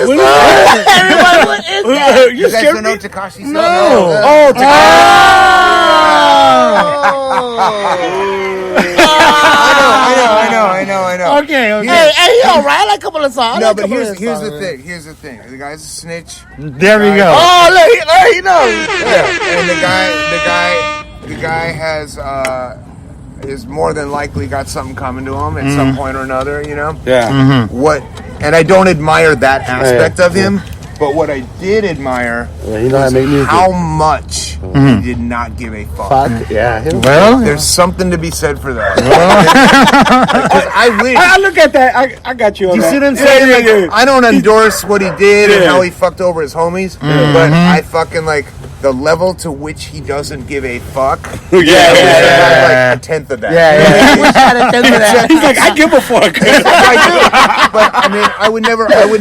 this? Everybody, what is that? You guys don't know Tekashi? No. Oh, I know. Okay. Hey, all right. I like a couple of songs. No, but here's the thing. The guy's a snitch. There we go. Oh, look, he knows. Yeah, and the guy has is more than likely got something coming to him at some point or another. You know. Yeah. What? And I don't admire that aspect of him. But what I did admire was how much he did not give a fuck. Yeah. Well, There's something to be said for that. I look at that. I got you on You that. see what I'm saying? Like, I don't endorse what he did and how he fucked over his homies, but I fucking like the level to which he doesn't give a fuck. Like a tenth of that. I wish I had a tenth of that. He's like, I give a fuck. But I mean, I would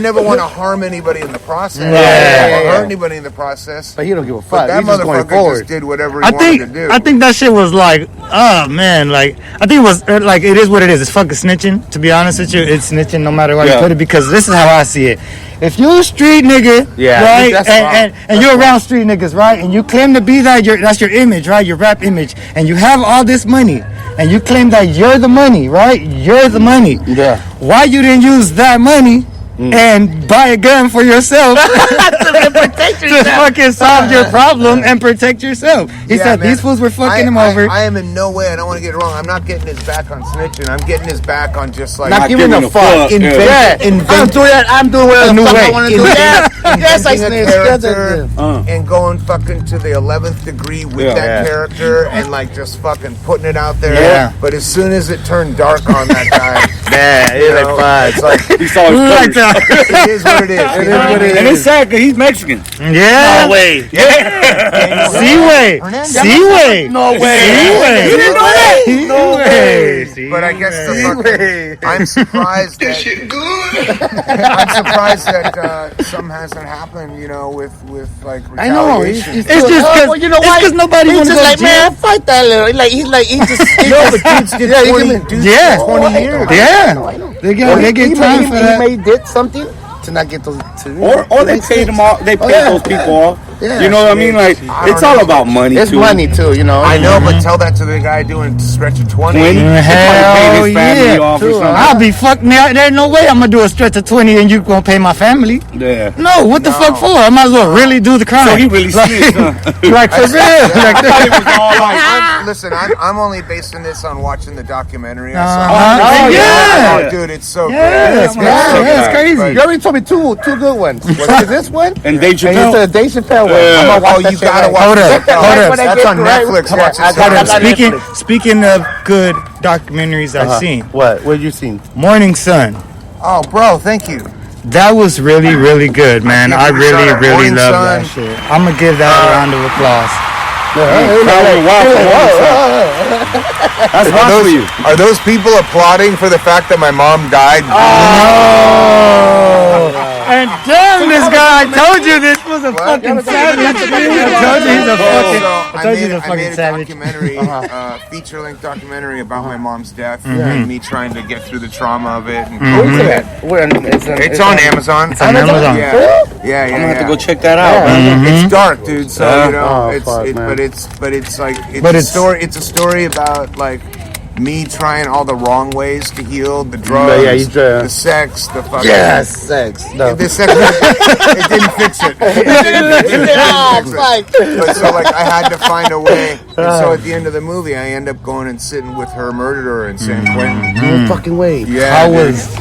never want to harm anybody in the process. Or hurt anybody in the process. But he don't give a But fuck. that He's just going motherfucker forward. just did whatever he wanted to do. I think that shit was like, oh man, like I think it was like it is what it is. It's fucking snitching. To be honest with you, it's snitching no matter where you put it because this is how I see it. If you're a street nigga, right, and you're around street niggas, right, and you claim to be that's your image, right, your rap image, and you have all this money, and you claim that you're the money, right, you're the money. Yeah. Why you didn't use that money and buy a gun for yourself to fucking solve your problem and protect yourself? He said these fools were fucking him over. I am in no way, I don't want to get it wrong, I'm not getting his back on snitching. I'm getting his back on just like Not giving a fuck. I'm doing whatever the fuck I want to do. Yes, I character and going fucking to the 11th degree with that character and like just fucking putting it out there. Yeah. But as soon as it turned dark on that guy, it's like He saw his Like colors. that. it is what it is. You know what I mean? And it's sad because he's Mexican. Yeah. No way. Seaway. Seaway. No way. Seaway. You didn't know that? No way. But I guess the fucking, I'm surprised that I'm surprised that something hasn't happened, you know, with like I know. retaliation. It's just because you know why? nobody He's wants to just go like, to jail. man, fight that little. He just. No, but dudes did 20 Yeah. 20 years. Yeah. They get time for that. He did something to not get those. Or they paid them off. They paid those people off. Yeah. You know what I mean? Like it's all about money. It's too. money too, you know. I know, but tell that to the guy doing stretch of 20. Hell His family yeah. off or something. I'll be fucked. There's no way I'm gonna do a stretch of 20 and you gonna pay my family. Yeah. No, what the fuck for? I might as well really do the crime. So he really snitched, huh? Like for real. Like Listen, I'm only basing this on watching the documentary. yeah. Dude, it's so Yeah, good. it's crazy. You already told me two good ones. Was it this one? And Dave And you Chappelle. said the Dave Chappelle one. Yeah. I'm gonna watch Oh, that you shit gotta right watch now. Hold up. That's on Netflix. Watch it. Hold up. Speaking of good documentaries I've seen, What you seen? Morning Sun. Oh, bro, thank you. That was really, really good, man. I really, really Morning love Sun. that shit. I'm gonna give that a round of applause. That's hot for you. Are those people applauding for the fact that my mom died? And damn this guy, I told you this was a fucking savage. I told you he's a fucking, I told you he's a I fucking made a savage. documentary, feature-length documentary about my mom's death and me trying to get through the trauma of it. And it's on Amazon. It's on Amazon. Yeah, I'm gonna have to go check that out. Man. It's dark, dude. So you know, man. but it's like But a it's- story. It's a story about like me trying all the wrong ways to heal, the drugs, Yeah, you try- the sex, the fucking sex. No. The sex. It didn't fix it. But so like I had to find a way. And so at the end of the movie, I end up going and sitting with her murderer in San Quentin. No fucking way. Yeah,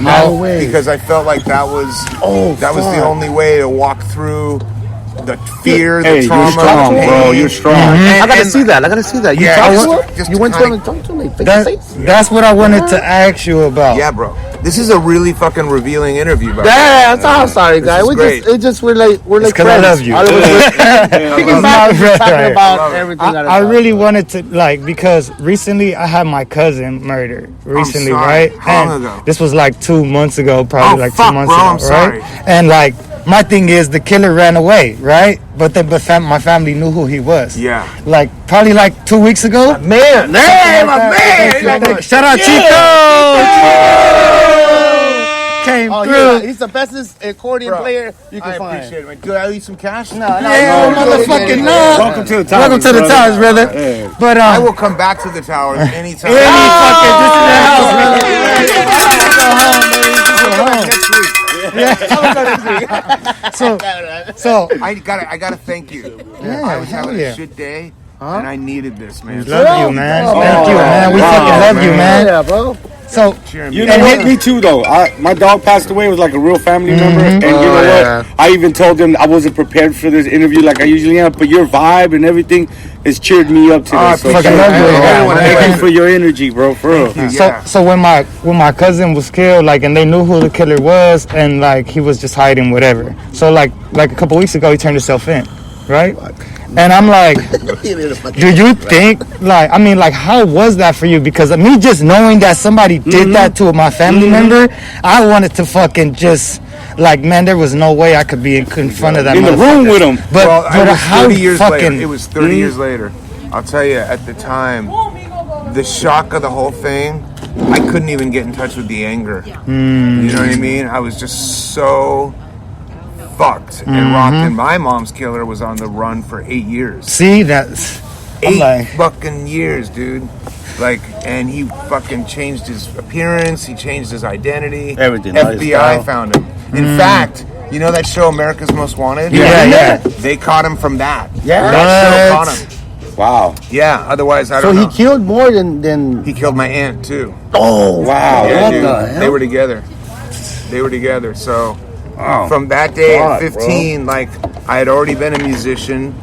No way. because I felt like that was the only way to walk through the fear, Hey, the trauma. you're strong, the bro. pain. You're strong. I gotta see that. You Yeah, talked just- to her? just You went to kinda- her and talked to me face to face? That's what I wanted to ask you about. Yeah, bro. This is a really fucking revealing interview, bro. Yeah, I'm sorry, This guys. is We great. we're like It's 'cause I friends. love you. All of us picking back and Right. talking about Love it. everything. I really wanted to because recently I had my cousin murdered recently, sorry. right? How long And ago? this was like 2 months ago, probably Oh, like fuck, 2 months bro, ago, I'm sorry. right? And like my thing is the killer ran away, right? But my family knew who he was. Yeah. Like probably like 2 weeks ago. Man, Shout out Chico! came Oh, through. he's the bestest accordion Bro, player you can I find. appreciate it, man. Do I owe you some cash? No, Yeah, motherfucking no. Welcome to the tower. Welcome to the towers, brother. Yeah. But I will come back to the towers anytime. any fucking this is the house, brother. So I gotta thank you. Yeah, I was having yeah. a shit day, and I needed this, man. love you, man. Oh, Thank you, man. We fucking love you, man. Yeah, bro. So Cheering me You on. know what? Me too, though. My dog passed away. It was like a real family member. And you know yeah. what? I even told him I wasn't prepared for this interview like I usually am. But your vibe and everything has cheered me up today. I So appreciate fucking love you, everyone. man. thank you for your energy, bro. For real. Yeah. So when my cousin was killed, like, and they knew who the killer was, and like he was just hiding whatever. So like a couple weeks ago, he turned himself in, right? And I'm like, do you think, like, I mean, like, how was that for you? Because me just knowing that somebody did that to my family member, I wanted to fucking just, like, man, there was no way I could be in front of that In the room motherfucker. with him. But, Well, but it was how 30 years fucking... later. It was 30 years later. I'll tell you, at the time, the shock of the whole thing, I couldn't even get in touch with the anger. You know what I mean? I was just so fucked and rocked. And my mom's killer was on the run for 8 years. See, that's... I'm 8 like... fucking years, dude. Like, and he fucking changed his appearance. He changed his identity. Everything, FBI lifestyle. found him. In fact, you know that show America's Most Wanted? Yeah. They caught him from that. Yeah. That show What? caught him. Wow. Yeah, otherwise I So don't he know. killed more than. He killed my aunt too. Oh Wow. Yeah, What dude. the hell? They were together. They were together. So Wow. from that day God, at 15, like, I had already been a musician.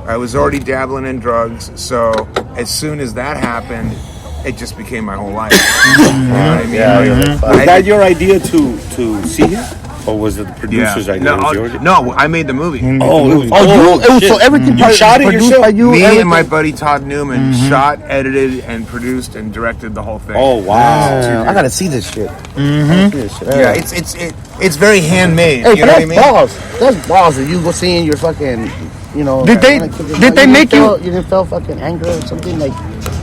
I was already dabbling in drugs. So as soon as that happened, it just became my whole life. You know what I mean? Was that your idea to see him? Or was it the producer's idea? No, It was yours? no, I made the movie. Oh, it was, so shit. everything You shot it produced yourself? by you. Me everything? and my buddy Todd Newman shot, edited, and produced and directed the whole thing. Oh, wow. I gotta see this shit. Yeah, it's very handmade. Hey, you know what I that's mean? balls. That's balls that you go seeing your fucking, you know. Did they make you- You didn't feel fucking anger or something like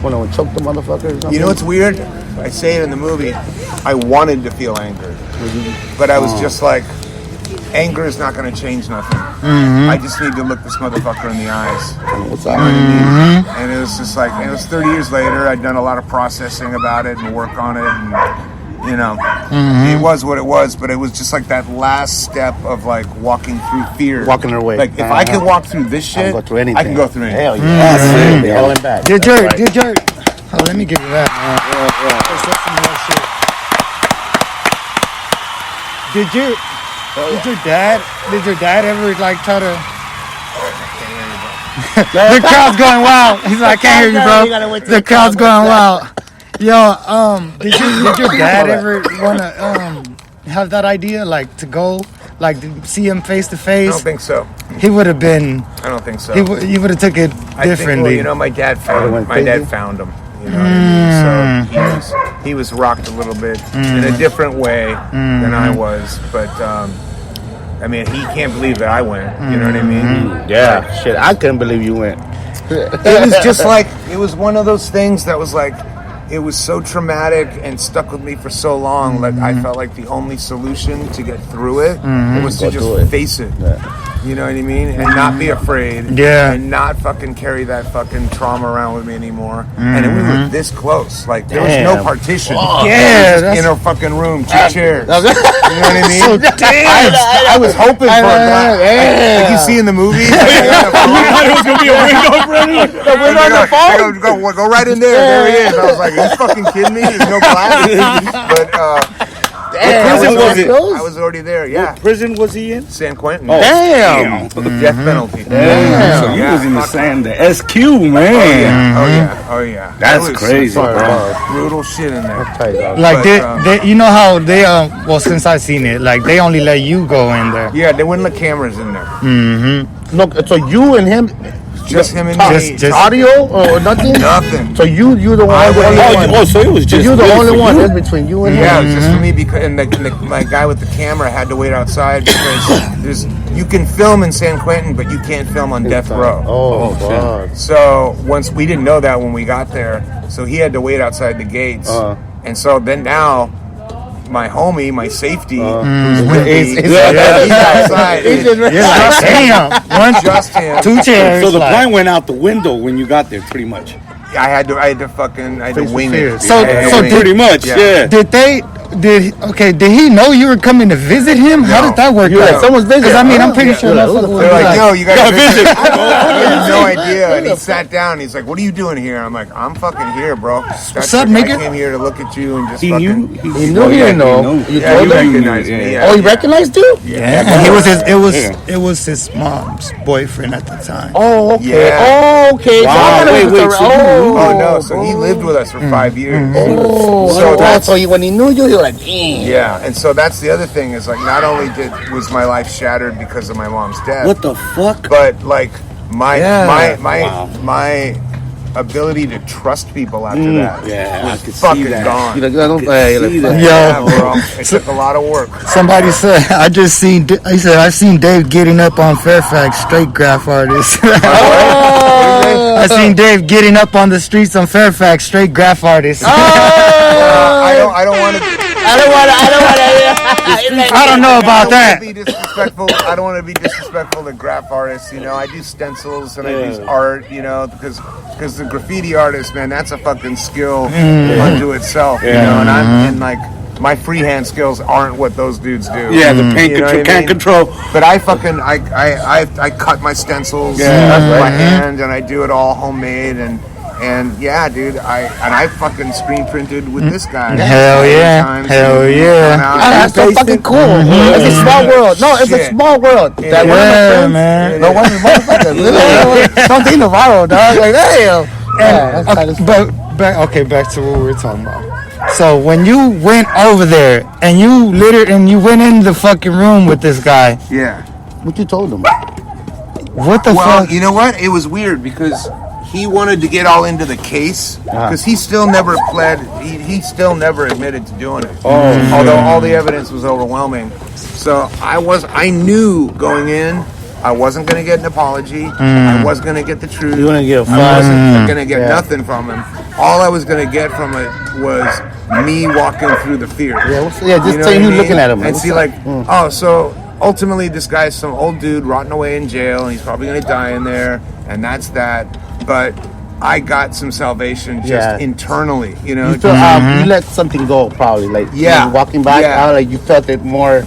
when I would choke the motherfucker or something? You know what's weird? I say it in the movie. I wanted to feel anger, but I was just like, anger is not going to change nothing. I just need to look this motherfucker in the eyes. What's You up? know what I mean? And it was just like, and it was 30 years later. I'd done a lot of processing about it and work on it, and you know, it was what it was. But it was just like that last step of like walking through fear, Walking her way. Like if I can walk through this I shit, can go through anything. I can go through anything. Hell yeah. That's it. Hell and back. Did your... Oh, let me give you that, man. That's some more shit. Did your dad ever like try to... The crowd's going wild. He's like, I can't hear you, bro. The crowd's going wild. Yo, did your dad ever wanna have that idea, like to go, like to see him face to I face? don't think so. He would have been. I don't think so. You would have took it I think, well, differently. you know, my dad found went my dad crazy? found him. You know what I mean? So he was rocked a little bit in a different way than I was, but I mean, he can't believe that I went. You know what I mean? Yeah. Shit, I couldn't believe you went. It was just like, it was one of those things that was like, it was so traumatic and stuck with me for so long. Like I felt like the only solution to get through it was to Go just do it. face it. You know what I mean? And not be afraid. Yeah. And not fucking carry that fucking trauma around with me anymore. And we were this close. Like there was no Damn. partition. Yeah, Just in a fucking room, 2 chairs. That's- You know what I mean? So damn. I was hoping for that. Like you see in the movie. Like, it was going to be a window, Brady. the window on the phone? Go right in there. There he is. I was like, are you fucking kidding me? There's no glass. But prison was it? I was already there. Yeah. Prison was he in? San Quentin. Damn. Death penalty. So you Yeah. was in the sand, the SQ, man. Oh yeah. Oh yeah. That's It was crazy, some bro. brutal shit in there. Tight, dog. Like But, they, you know how they well, since I've seen it, like they only let you go in there. Yeah, they wouldn't let cameras in there. No, so you and him, Just him and me. Just- audio or nothing? Nothing. So you the one, the only one. Oh, so it was So just you're the good only for one you. in between you and Yeah, him. it was just for me because my guy with the camera had to wait outside because you can film in San Quentin, but you can't film on death row. Oh, fuck. So once we didn't know that when we got there, so he had to wait outside the gates, and so then now my homie, my safety, Mm. who's with me. He's outside. Damn. Just him. 2 chairs. So the like- plane went out the window when you got there, pretty much. I had to wing it. So- I had to so wing it. Pretty much, yeah. Did he know you were coming to visit him? How did that work You're out? like, someone's visiting. Because I mean, I'm pretty Yeah. sure You're like, motherfucker who the was They're like, like, yo, you gotta visit. visit. I had no idea. And he sat down. He's like, what are you doing here? I'm like, I'm fucking here, bro. What's up, I nigga? came here to look at you and just He fucking... knew. He knew he didn't know. You Yeah, told he him? recognized me. Yeah. Oh, he recognized you? yeah. And it was his mom's boyfriend at the time. Oh, okay. Yeah. Oh, okay. Wow, So wait, so you Oh, no. So he lived with us for 5 years. Oh, So that's... so when he knew you, he was like, damn. Yeah, and so that's the other thing is like not only was my life shattered because of my mom's death, What the fuck? but like my Wow. my ability to trust people after that Yeah, I was could see fucking that. gone. You're like, I don't play. See Like, that. Yeah, Yo, bro. It took a lot of work. somebody said, he said, I've seen Dave getting up on Fairfax, straight graph artist. I seen Dave getting up on the streets on Fairfax, straight graph artist. I don't want to. I don't know about that. Be disrespectful. I don't want to be disrespectful to graph artists. You know, I do stencils and I do art. You know, because the graffiti artist, man, that's a fucking skill unto itself. You know, and like my freehand skills aren't what those dudes do. Yeah, the paint You know control, what I can't mean? control. But I fucking I cut my stencils with my hand and I do it all homemade and yeah, dude, I fucking screen printed with this guy. Hell yeah. Times. Hell yeah. Come out that's so and fucking cool. It's a small world. No, it's a Shit. small world. That one of my Yeah, friends, man. no one motherfucker. Something Navarro, dog. Like, damn. Yeah, that's kind of Back to what we were talking about. So when you went over there and you went in the fucking room with this guy, Yeah. what you told him. what the Well, fuck? you know what? It was weird because he wanted to get all into the case because he still never pled. He still never admitted to doing it. Although all the evidence was overwhelming. So I knew going in, I wasn't going to get an apology. I was going to get the truth. You wanna get a I wasn't going to get Yeah. nothing from him. All I was going to get from it was me walking through the fear. Just You know saying what I you mean? looking at him. and What's see up? like, oh, so ultimately this guy's some old dude rotting away in jail, and he's probably gonna die in there, and that's that. But I got some salvation just Yeah. internally, you know. You feel you let something go probably like Yeah. you walking back Yeah. out like you felt it more.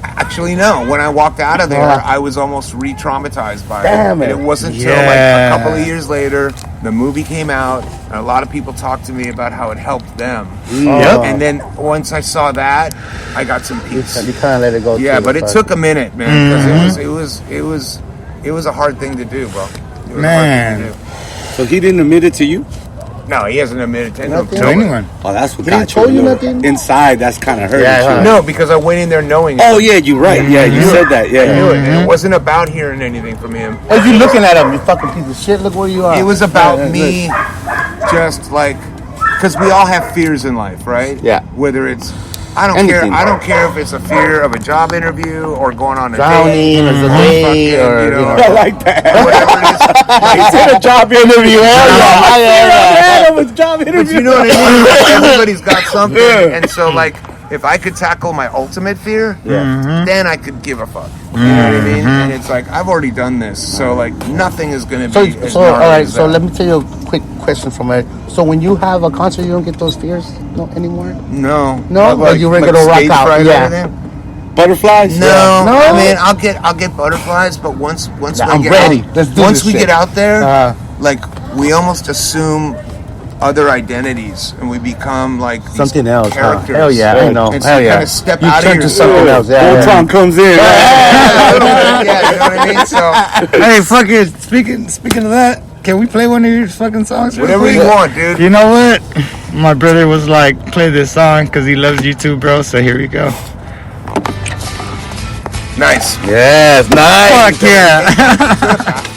Actually, no. When I walked out of there, Yeah. I was almost re-traumatized by Damn it. it. And it wasn't until like a couple of years later, the movie came out, and a lot of people talked to me about how it helped them. Yep. And then once I saw that, I got some peace. You kind of let it go. Yeah, too, but it took a minute, man, because it was a hard thing to do, bro. It was a hard thing Man. to do. So he didn't admit it to you? No, he hasn't admitted to Nothing. To anyone. Oh, that's what He didn't got told you a little- nothing? Inside, that's kind of hurt. Yeah, you. huh. No, because I went in there knowing it. Oh yeah, you're right. Yeah, you said that. Yeah, I knew it. And it wasn't about hearing anything from him. As you looking at him, you fucking piece of shit. Look where you are. It was about Yeah, me just like, because we all have fears in life, right? Yeah. Whether it's, I don't Anything. care. I don't care if it's a fear of a job interview or going on a drowning date. or the fucking, day or you know, I like that. whatever it is. He did a job interview. That was a job But interview. you know what I mean? Everybody's got something. And so, like, if I could tackle my ultimate fear, then I could give a fuck. You know what I mean? And it's like, I've already done this. So, like, nothing is going to be as So all gnarly right. as So that. let me tell you a quick question from it. So when you have a concert, you don't get those fears anymore. No. Like you regular rock stage out, fright and yeah. everything? Butterflies. No, No? I mean I'll get butterflies, but once Yeah, we I'm get ready. out, Let's do once this we shit. get out there, Uh, like we almost assume other identities and we become like these Something else, huh? characters. Hell yeah, I know. And so Hell you yeah. kind of step You out turn of to yourself. something else. Yeah, Voltron comes in. Yeah, you know what I mean. So Hey, fuck it. Speaking of that, can we play one of your fucking songs? real whatever quick? you want, dude. You know what? My brother was like, play this song because he loves you too, bro. So here we go. Nice. Yes, nice. Fuck yeah.